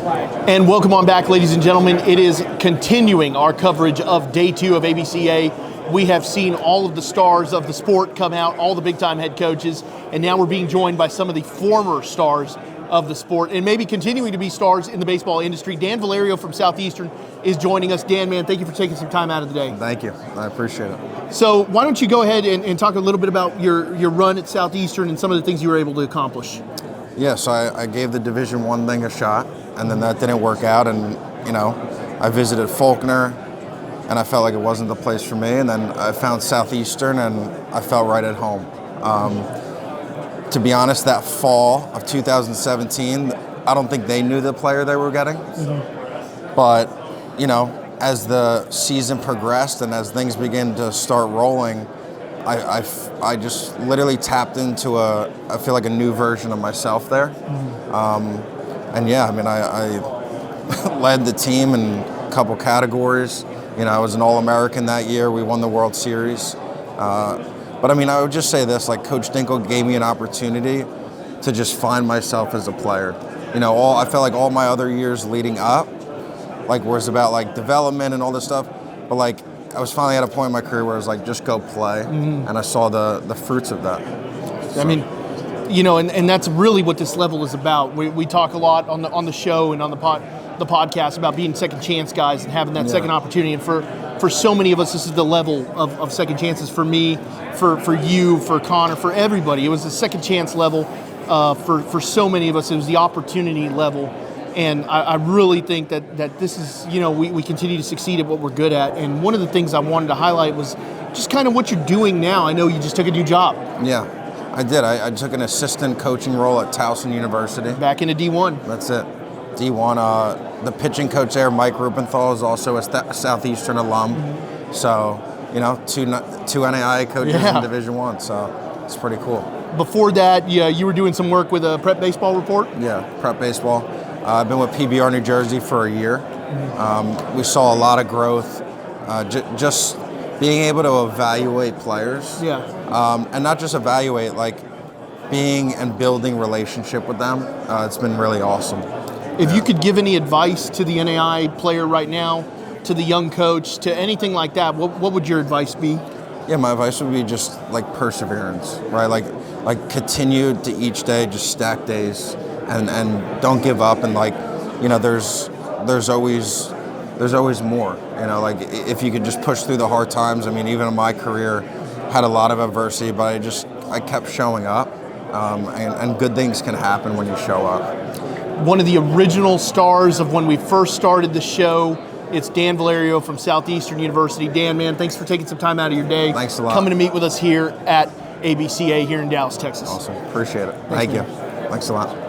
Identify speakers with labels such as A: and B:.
A: And welcome on back, ladies and gentlemen. It is continuing our coverage of Day 2 of ABCA. We have seen all of the stars of the sport come out, all the big-time head coaches, and now we're being joined by some of the former stars of the sport and maybe continuing to be stars in the baseball industry. Dan Valerio from Southeastern is joining us. Dan, man, thank you for taking some time out of the day.
B: Thank you. I appreciate it.
A: So why don't you go ahead and talk a little bit about your run at Southeastern and some of the things you were able to accomplish.
B: Yeah, so I gave the Division I thing a shot, and then that didn't work out, and, I visited Faulkner, and I felt like it wasn't the place for me, and then I found Southeastern, and I felt right at home. To be honest, that fall of 2017, I don't think they knew the player they were getting. Mm-hmm. But, as the season progressed and as things began to start rolling, I just literally tapped into I feel like a new version of myself there. Mm-hmm. I led the team in a couple categories. I was an All-American that year. We won the World Series. But I would just say this, Coach Dinkle gave me an opportunity to just find myself as a player. I felt like all my other years leading up, was about development and all this stuff. But I was finally at a point in my career where I was just go play. Mm-hmm. And I saw the fruits of that. So.
A: And that's really what this level is about. We talk a lot on the show and on the podcast about being second chance guys and having that second opportunity. And for so many of us, this is the level of second chances. For me, for you, for Connor, for everybody, it was the second chance level. For so many of us, it was the opportunity level. And I really think that this is, we continue to succeed at what we're good at. And one of the things I wanted to highlight was just kind of what you're doing now. I know you just took a new job.
B: Yeah, I did. I took an assistant coaching role at Towson University.
A: Back into D1.
B: That's it. D1. The pitching coach there, Mike Rubenthal, is also a Southeastern alum. Mm-hmm. So, two NAIA coaches in Division I. So it's pretty cool. Before
A: that, you were doing some work with a Prep Baseball Report?
B: Yeah, Prep Baseball. I've been with PBR New Jersey for a year. Mm-hmm. We saw a lot of growth, just being able to evaluate players.
A: Yeah.
B: And not just evaluate, being and building relationship with them. It's been really awesome.
A: If you could give any advice to the NAIA player right now, to the young coach, to anything like that, what would your advice be?
B: Yeah, my advice would be just perseverance, right? Continue to each day, just stack days. And don't give up, and there's always more. If you could just push through the hard times. Even in my career, had a lot of adversity, but I kept showing up, and good things can happen when you show up.
A: One of the original stars of when we first started the show, it's Dan Valerio from Southeastern University. Dan, man, thanks for taking some time out of your day.
B: Thanks a lot.
A: Coming to meet with us here at ABCA here in Dallas, Texas.
B: Awesome, appreciate it. Thank you. Thanks a lot.